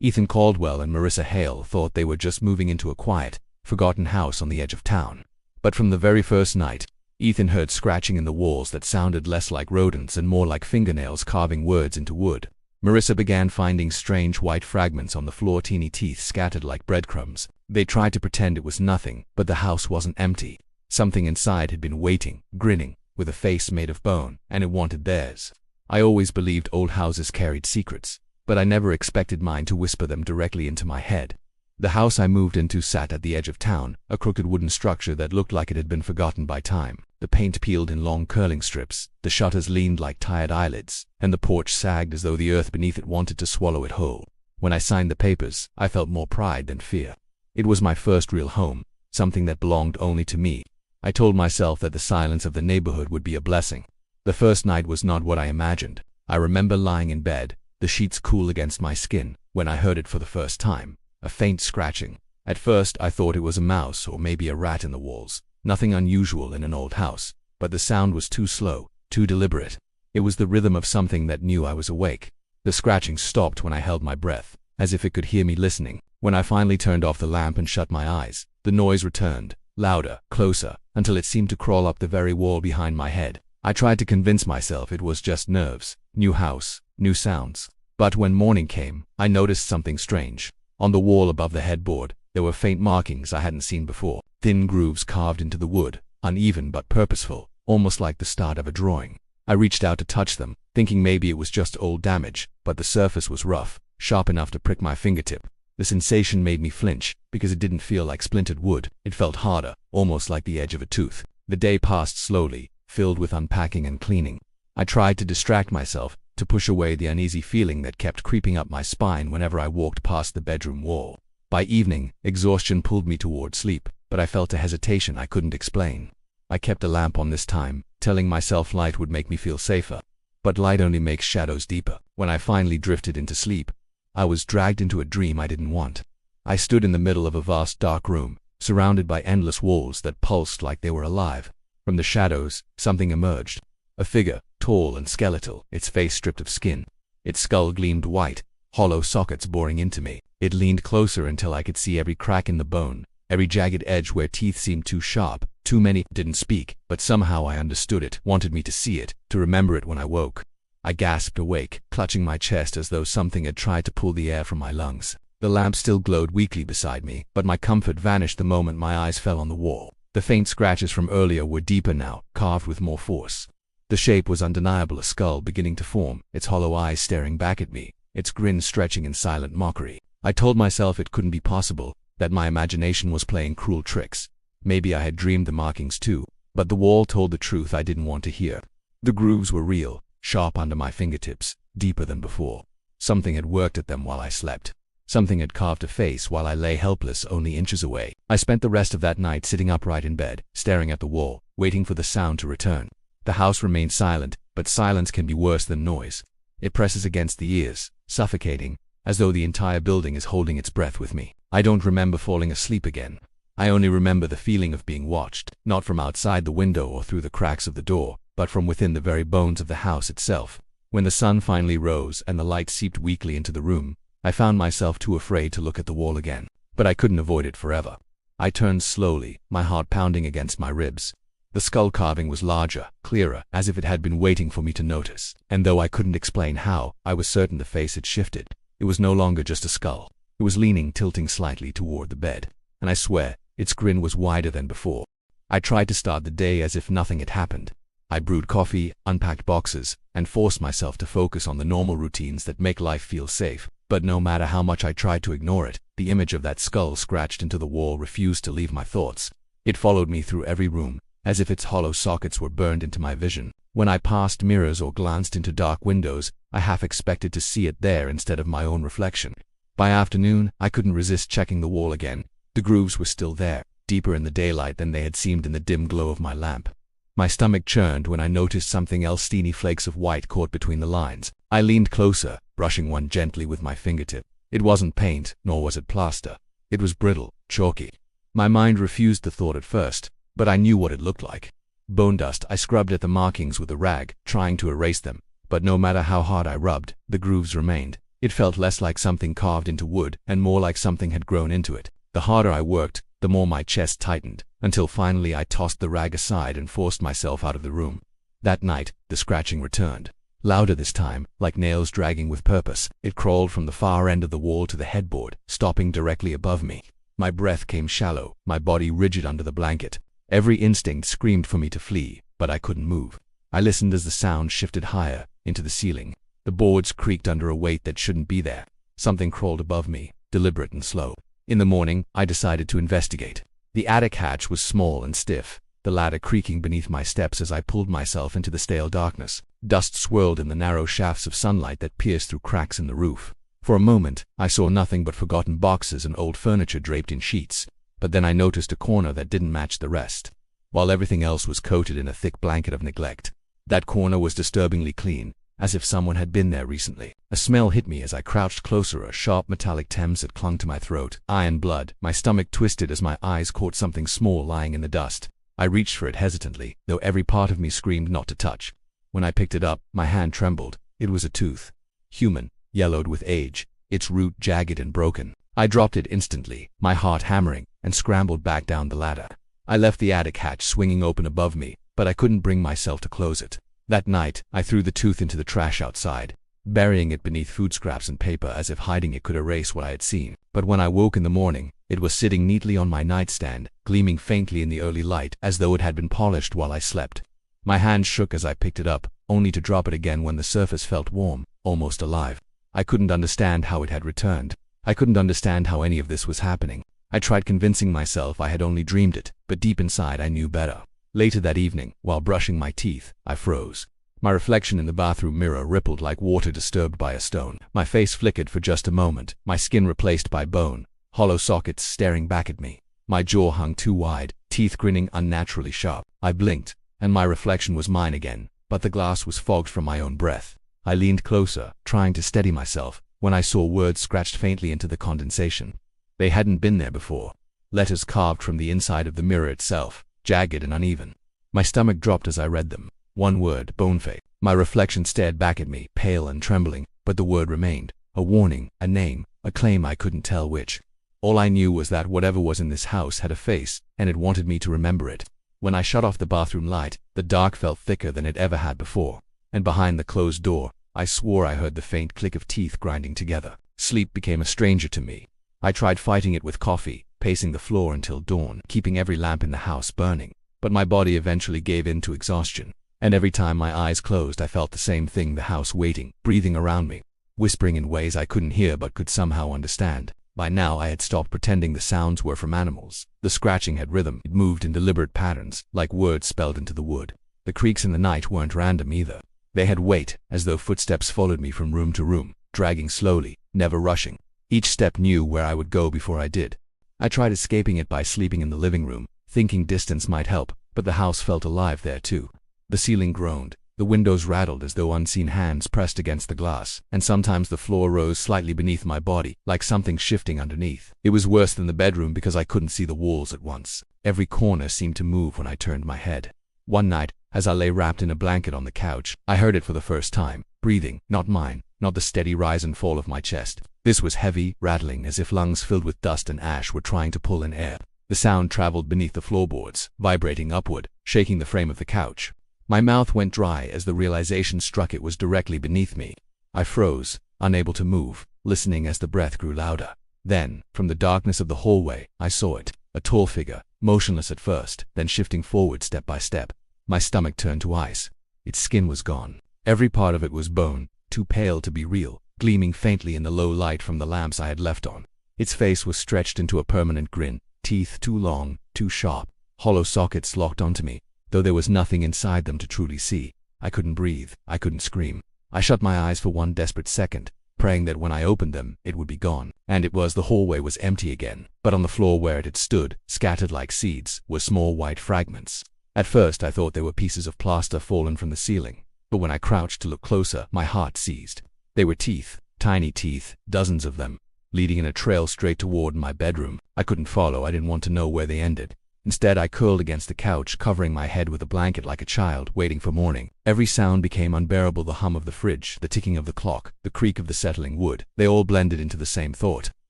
Ethan Caldwell and Marissa Hale thought they were just moving into a quiet, forgotten house on the edge of town. But from the very first night, Ethan heard scratching in the walls that sounded less like rodents and more like fingernails carving words into wood. Marissa began finding strange white fragments on the floor, teeny teeth scattered like breadcrumbs. They tried to pretend it was nothing, but the house wasn't empty. Something inside had been waiting, grinning, with a face made of bone, and it wanted theirs. I always believed old houses carried secrets, but I never expected mine to whisper them directly into my head. The house I moved into sat at the edge of town, a crooked wooden structure that looked like it had been forgotten by time. The paint peeled in long curling strips, the shutters leaned like tired eyelids, and the porch sagged as though the earth beneath it wanted to swallow it whole. When I signed the papers, I felt more pride than fear. It was my first real home, something that belonged only to me. I told myself that the silence of the neighborhood would be a blessing. The first night was not what I imagined. I remember lying in bed, the sheets cool against my skin, when I heard it for the first time. A faint scratching. At first I thought it was a mouse or maybe a rat in the walls. Nothing unusual in an old house, but the sound was too slow, too deliberate. It was the rhythm of something that knew I was awake. The scratching stopped when I held my breath, as if it could hear me listening. When I finally turned off the lamp and shut my eyes, the noise returned, louder, closer, until it seemed to crawl up the very wall behind my head. I tried to convince myself it was just nerves, new house, new sounds. But when morning came, I noticed something strange. On the wall above the headboard, there were faint markings I hadn't seen before, thin grooves carved into the wood, uneven but purposeful, almost like the start of a drawing. I reached out to touch them, thinking maybe it was just old damage, but the surface was rough, sharp enough to prick my fingertip. The sensation made me flinch, because it didn't feel like splintered wood. It felt harder, almost like the edge of a tooth. The day passed slowly, filled with unpacking and cleaning. I tried to distract myself, to push away the uneasy feeling that kept creeping up my spine whenever I walked past the bedroom wall. By evening, exhaustion pulled me toward sleep, but I felt a hesitation I couldn't explain. I kept a lamp on this time, telling myself light would make me feel safer. But light only makes shadows deeper. When I finally drifted into sleep, I was dragged into a dream I didn't want. I stood in the middle of a vast dark room, surrounded by endless walls that pulsed like they were alive. From the shadows, something emerged. A figure, tall and skeletal, its face stripped of skin. Its skull gleamed white, hollow sockets boring into me. It leaned closer until I could see every crack in the bone, every jagged edge where teeth seemed too sharp. Too many. Didn't speak, but somehow I understood it, wanted me to see it, to remember it when I woke. I gasped awake, clutching my chest as though something had tried to pull the air from my lungs. The lamp still glowed weakly beside me, but my comfort vanished the moment my eyes fell on the wall. The faint scratches from earlier were deeper now, carved with more force. The shape was undeniable, a skull beginning to form, its hollow eyes staring back at me, its grin stretching in silent mockery. I told myself it couldn't be possible, that my imagination was playing cruel tricks. Maybe I had dreamed the markings too, but the wall told the truth I didn't want to hear. The grooves were real, sharp under my fingertips, deeper than before. Something had worked at them while I slept. Something had carved a face while I lay helpless only inches away. I spent the rest of that night sitting upright in bed, staring at the wall, waiting for the sound to return. The house remained silent, but silence can be worse than noise. It presses against the ears, suffocating, as though the entire building is holding its breath with me. I don't remember falling asleep again. I only remember the feeling of being watched, not from outside the window or through the cracks of the door, but from within the very bones of the house itself. When the sun finally rose and the light seeped weakly into the room, I found myself too afraid to look at the wall again. But I couldn't avoid it forever. I turned slowly, my heart pounding against my ribs. The skull carving was larger, clearer, as if it had been waiting for me to notice. And though I couldn't explain how, I was certain the face had shifted. It was no longer just a skull. It was leaning, tilting slightly toward the bed. And I swear, its grin was wider than before. I tried to start the day as if nothing had happened. I brewed coffee, unpacked boxes, and forced myself to focus on the normal routines that make life feel safe. But no matter how much I tried to ignore it, the image of that skull scratched into the wall refused to leave my thoughts. It followed me through every room, as if its hollow sockets were burned into my vision. When I passed mirrors or glanced into dark windows, I half expected to see it there instead of my own reflection. By afternoon, I couldn't resist checking the wall again. The grooves were still there, deeper in the daylight than they had seemed in the dim glow of my lamp. My stomach churned when I noticed something else, teeny flakes of white caught between the lines. I leaned closer, brushing one gently with my fingertip. It wasn't paint, nor was it plaster. It was brittle, chalky. My mind refused the thought at first, but I knew what it looked like. Bone dust. I scrubbed at the markings with a rag, trying to erase them, but no matter how hard I rubbed, the grooves remained. It felt less like something carved into wood and more like something had grown into it. The harder I worked, the more my chest tightened, until finally I tossed the rag aside and forced myself out of the room. That night, the scratching returned. Louder this time, like nails dragging with purpose. It crawled from the far end of the wall to the headboard, stopping directly above me. My breath came shallow, my body rigid under the blanket. Every instinct screamed for me to flee, but I couldn't move. I listened as the sound shifted higher, into the ceiling. The boards creaked under a weight that shouldn't be there. Something crawled above me, deliberate and slow. In the morning, I decided to investigate. The attic hatch was small and stiff, the ladder creaking beneath my steps as I pulled myself into the stale darkness. Dust swirled in the narrow shafts of sunlight that pierced through cracks in the roof. For a moment, I saw nothing but forgotten boxes and old furniture draped in sheets, but then I noticed a corner that didn't match the rest, while everything else was coated in a thick blanket of neglect. That corner was disturbingly clean, as if someone had been there recently. A smell hit me as I crouched closer, a sharp metallic Thames that clung to my throat. Iron blood. My stomach twisted as my eyes caught something small lying in the dust. I reached for it hesitantly, though every part of me screamed not to touch. When I picked it up, my hand trembled. It was a tooth. Human, yellowed with age, its root jagged and broken. I dropped it instantly, my heart hammering, and scrambled back down the ladder. I left the attic hatch swinging open above me, but I couldn't bring myself to close it. That night, I threw the tooth into the trash outside, burying it beneath food scraps and paper as if hiding it could erase what I had seen. But when I woke in the morning, it was sitting neatly on my nightstand, gleaming faintly in the early light as though it had been polished while I slept. My hand shook as I picked it up, only to drop it again when the surface felt warm, almost alive. I couldn't understand how it had returned. I couldn't understand how any of this was happening. I tried convincing myself I had only dreamed it, but deep inside I knew better. Later that evening, while brushing my teeth, I froze. My reflection in the bathroom mirror rippled like water disturbed by a stone. My face flickered for just a moment, my skin replaced by bone, hollow sockets staring back at me. My jaw hung too wide, teeth grinning unnaturally sharp. I blinked, and my reflection was mine again, but the glass was fogged from my own breath. I leaned closer, trying to steady myself, when I saw words scratched faintly into the condensation. They hadn't been there before. Letters carved from the inside of the mirror itself, jagged and uneven. My stomach dropped as I read them. One word, Boneface. My reflection stared back at me, pale and trembling, but the word remained. A warning, a name, a claim I couldn't tell which. All I knew was that whatever was in this house had a face, and it wanted me to remember it. When I shut off the bathroom light, the dark felt thicker than it ever had before, and behind the closed door, I swore I heard the faint click of teeth grinding together. Sleep became a stranger to me. I tried fighting it with coffee, pacing the floor until dawn, keeping every lamp in the house burning. But my body eventually gave in to exhaustion, and every time my eyes closed I felt the same thing, the house waiting, breathing around me, whispering in ways I couldn't hear but could somehow understand. By now I had stopped pretending the sounds were from animals. The scratching had rhythm. It moved in deliberate patterns, like words spelled into the wood. The creaks in the night weren't random either. They had weight, as though footsteps followed me from room to room, dragging slowly, never rushing. Each step knew where I would go before I did. I tried escaping it by sleeping in the living room, thinking distance might help, but the house felt alive there too. The ceiling groaned, the windows rattled as though unseen hands pressed against the glass, and sometimes the floor rose slightly beneath my body, like something shifting underneath. It was worse than the bedroom because I couldn't see the walls at once. Every corner seemed to move when I turned my head. One night, as I lay wrapped in a blanket on the couch, I heard it for the first time, breathing, not mine, not the steady rise and fall of my chest. This was heavy, rattling, as if lungs filled with dust and ash were trying to pull in air. The sound traveled beneath the floorboards, vibrating upward, shaking the frame of the couch. My mouth went dry as the realization struck it was directly beneath me. I froze, unable to move, listening as the breath grew louder. Then, from the darkness of the hallway, I saw it, a tall figure, motionless at first, then shifting forward step by step. My stomach turned to ice. Its skin was gone. Every part of it was bone, too pale to be real, gleaming faintly in the low light from the lamps I had left on. Its face was stretched into a permanent grin, teeth too long, too sharp, hollow sockets locked onto me, though there was nothing inside them to truly see. I couldn't breathe, I couldn't scream. I shut my eyes for one desperate second, praying that when I opened them, it would be gone. And it was. The hallway was empty again, but on the floor where it had stood, scattered like seeds, were small white fragments. At first I thought they were pieces of plaster fallen from the ceiling, but when I crouched to look closer, my heart seized. They were teeth, tiny teeth, dozens of them, leading in a trail straight toward my bedroom. I couldn't follow, I didn't want to know where they ended. Instead, I curled against the couch, covering my head with a blanket like a child, waiting for morning. Every sound became unbearable: the hum of the fridge, the ticking of the clock, the creak of the settling wood. They all blended into the same thought.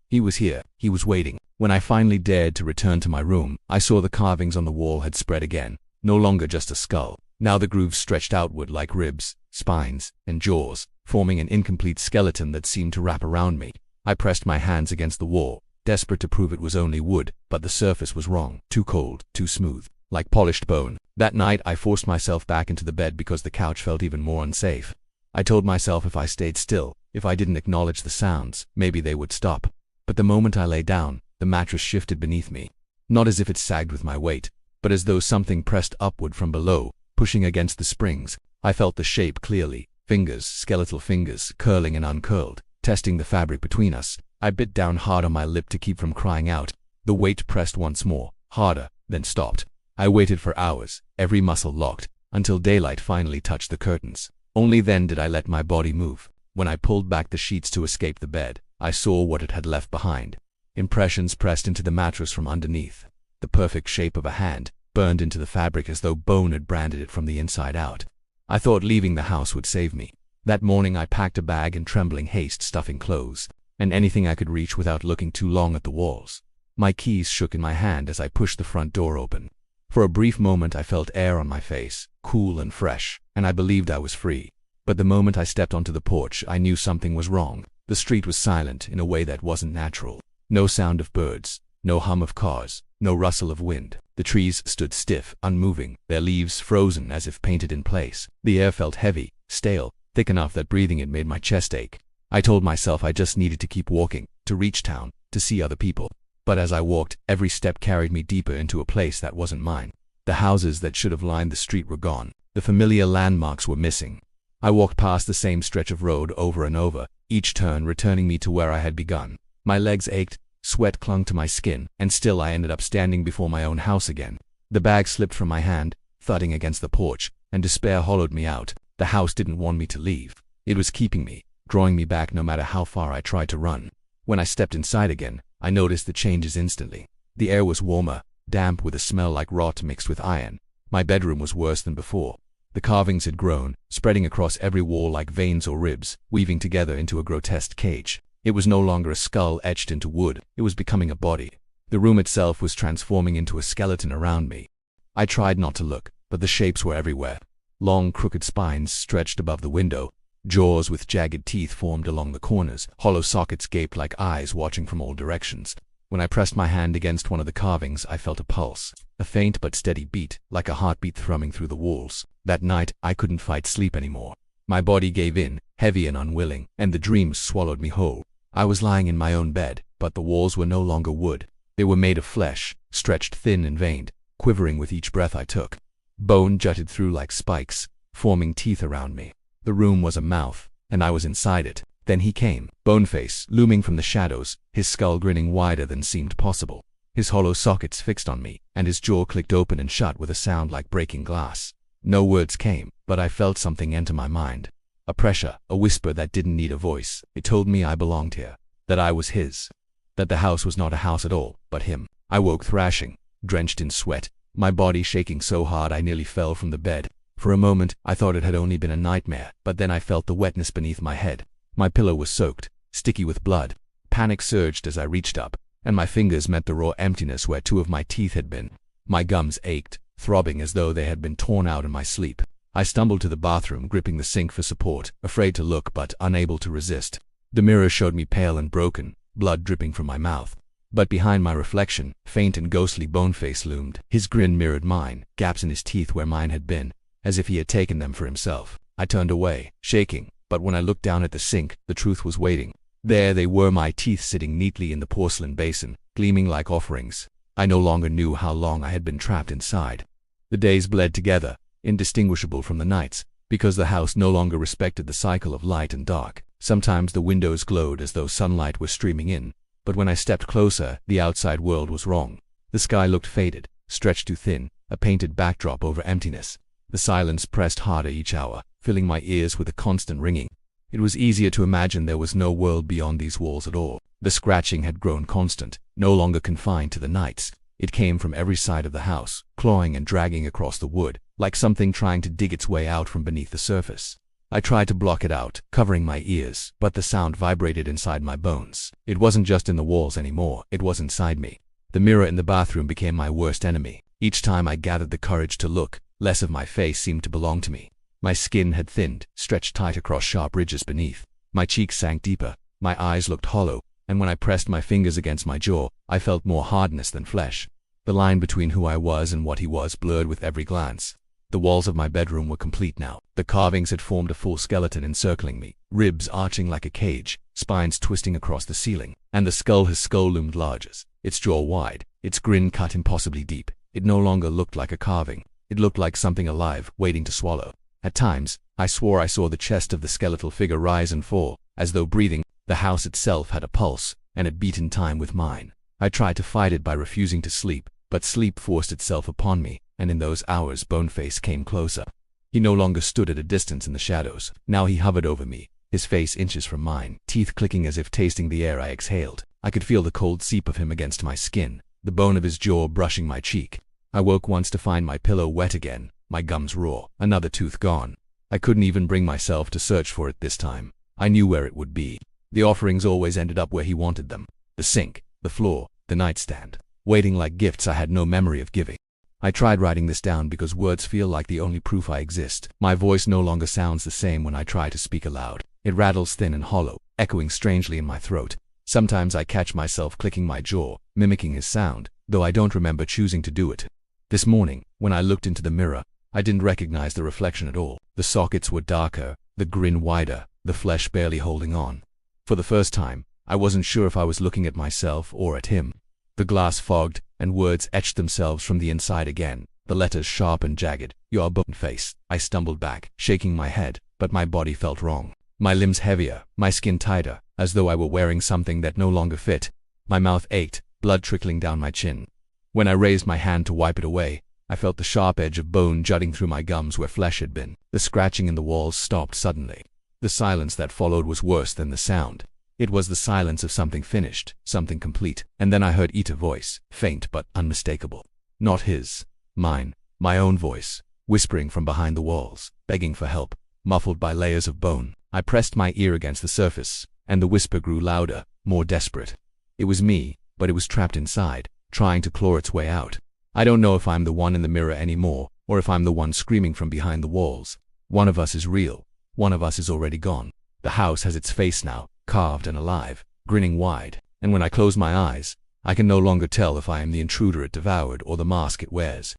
He was here. He was waiting. When I finally dared to return to my room, I saw the carvings on the wall had spread again. No longer just a skull. Now the grooves stretched outward like ribs, spines, and jaws, forming an incomplete skeleton that seemed to wrap around me. I pressed my hands against the wall, desperate to prove it was only wood, but the surface was wrong. Too cold, too smooth, like polished bone. That night, I forced myself back into the bed because the couch felt even more unsafe. I told myself if I stayed still, if I didn't acknowledge the sounds, maybe they would stop. But the moment I lay down, the mattress shifted beneath me. Not as if it sagged with my weight, but as though something pressed upward from below, pushing against the springs. I felt the shape clearly. Fingers, skeletal fingers, curling and uncurled, testing the fabric between us. I bit down hard on my lip to keep from crying out. The weight pressed once more, harder, then stopped. I waited for hours, every muscle locked, until daylight finally touched the curtains. Only then did I let my body move. When I pulled back the sheets to escape the bed, I saw what it had left behind. Impressions pressed into the mattress from underneath. The perfect shape of a hand, burned into the fabric as though bone had branded it from the inside out. I thought leaving the house would save me. That morning I packed a bag in trembling haste, stuffing clothes and anything I could reach without looking too long at the walls. My keys shook in my hand as I pushed the front door open. For a brief moment I felt air on my face, cool and fresh, and I believed I was free. But the moment I stepped onto the porch, I knew something was wrong. The street was silent in a way that wasn't natural. No sound of birds, no hum of cars, no rustle of wind. The trees stood stiff, unmoving, their leaves frozen as if painted in place. The air felt heavy, stale, thick enough that breathing it made my chest ache. I told myself I just needed to keep walking, to reach town, to see other people. But as I walked, every step carried me deeper into a place that wasn't mine. The houses that should have lined the street were gone. The familiar landmarks were missing. I walked past the same stretch of road over and over, each turn returning me to where I had begun. My legs ached, sweat clung to my skin, and still I ended up standing before my own house again. The bag slipped from my hand, thudding against the porch, and despair hollowed me out. The house didn't want me to leave. It was keeping me, drawing me back no matter how far I tried to run. When I stepped inside again, I noticed the changes instantly. The air was warmer, damp with a smell like rot mixed with iron. My bedroom was worse than before. The carvings had grown, spreading across every wall like veins or ribs, weaving together into a grotesque cage. It was no longer a skull etched into wood, it was becoming a body. The room itself was transforming into a skeleton around me. I tried not to look, but the shapes were everywhere. Long, crooked spines stretched above the window. Jaws with jagged teeth formed along the corners. Hollow sockets gaped like eyes watching from all directions. When I pressed my hand against one of the carvings, I felt a pulse. A faint but steady beat, like a heartbeat thrumming through the walls. That night, I couldn't fight sleep anymore. My body gave in, heavy and unwilling, and the dreams swallowed me whole. I was lying in my own bed, but the walls were no longer wood. They were made of flesh, stretched thin and veined, quivering with each breath I took. Bone jutted through like spikes, forming teeth around me. The room was a mouth, and I was inside it. Then he came, Boneface, looming from the shadows, his skull grinning wider than seemed possible. His hollow sockets fixed on me, and his jaw clicked open and shut with a sound like breaking glass. No words came, but I felt something enter my mind. A pressure, a whisper that didn't need a voice. It told me I belonged here, that I was his, that the house was not a house at all, but him. I woke thrashing, drenched in sweat, my body shaking so hard I nearly fell from the bed. For a moment, I thought it had only been a nightmare, but then I felt the wetness beneath my head. My pillow was soaked, sticky with blood. Panic surged as I reached up, and my fingers met the raw emptiness where two of my teeth had been. My gums ached, throbbing as though they had been torn out in my sleep. I stumbled to the bathroom, gripping the sink for support, afraid to look but unable to resist. The mirror showed me pale and broken, blood dripping from my mouth. But behind my reflection, faint and ghostly, Boneface loomed. His grin mirrored mine, gaps in his teeth where mine had been, as if he had taken them for himself. I turned away, shaking, but when I looked down at the sink, the truth was waiting. There they were, my teeth sitting neatly in the porcelain basin, gleaming like offerings. I no longer knew how long I had been trapped inside. The days bled together, indistinguishable from the nights, because the house no longer respected the cycle of light and dark. Sometimes the windows glowed as though sunlight were streaming in, but when I stepped closer, the outside world was wrong. The sky looked faded, stretched too thin, a painted backdrop over emptiness. The silence pressed harder each hour, filling my ears with a constant ringing. It was easier to imagine there was no world beyond these walls at all. The scratching had grown constant, no longer confined to the nights. It came from every side of the house, clawing and dragging across the wood, like something trying to dig its way out from beneath the surface. I tried to block it out, covering my ears, but the sound vibrated inside my bones. It wasn't just in the walls anymore, it was inside me. The mirror in the bathroom became my worst enemy. Each time I gathered the courage to look, less of my face seemed to belong to me. My skin had thinned, stretched tight across sharp ridges beneath. My cheeks sank deeper, my eyes looked hollow, and when I pressed my fingers against my jaw, I felt more hardness than flesh. The line between who I was and what he was blurred with every glance. The walls of my bedroom were complete now. The carvings had formed a full skeleton encircling me, ribs arching like a cage, spines twisting across the ceiling, and his skull loomed large, its jaw wide, its grin cut impossibly deep. It no longer looked like a carving. It looked like something alive, waiting to swallow. At times, I swore I saw the chest of the skeletal figure rise and fall, as though breathing. The house itself had a pulse, and it beat in time with mine. I tried to fight it by refusing to sleep, but sleep forced itself upon me, and in those hours Boneface came closer. He no longer stood at a distance in the shadows. Now he hovered over me, his face inches from mine, teeth clicking as if tasting the air I exhaled. I could feel the cold seep of him against my skin, the bone of his jaw brushing my cheek. I woke once to find my pillow wet again, my gums raw, another tooth gone. I couldn't even bring myself to search for it this time. I knew where it would be. The offerings always ended up where he wanted them. The sink, the floor, the nightstand, waiting like gifts I had no memory of giving. I tried writing this down because words feel like the only proof I exist. My voice no longer sounds the same when I try to speak aloud. It rattles thin and hollow, echoing strangely in my throat. Sometimes I catch myself clicking my jaw, mimicking his sound, though I don't remember choosing to do it. This morning, when I looked into the mirror, I didn't recognize the reflection at all. The sockets were darker, the grin wider, the flesh barely holding on. For the first time, I wasn't sure if I was looking at myself or at him. The glass fogged, and words etched themselves from the inside again, the letters sharp and jagged. "You're Boneface." I stumbled back, shaking my head, but my body felt wrong. My limbs heavier, my skin tighter, as though I were wearing something that no longer fit. My mouth ached, blood trickling down my chin. When I raised my hand to wipe it away, I felt the sharp edge of bone jutting through my gums where flesh had been. The scratching in the walls stopped suddenly. The silence that followed was worse than the sound. It was the silence of something finished, something complete. And then I heard Ita's voice, faint but unmistakable. Not his, mine, my own voice, whispering from behind the walls, begging for help, muffled by layers of bone. I pressed my ear against the surface, and the whisper grew louder, more desperate. It was me, but it was trapped inside, trying to claw its way out. I don't know if I'm the one in the mirror anymore, or if I'm the one screaming from behind the walls. One of us is real. One of us is already gone. The house has its face now, carved and alive, grinning wide, and when I close my eyes, I can no longer tell if I am the intruder it devoured or the mask it wears.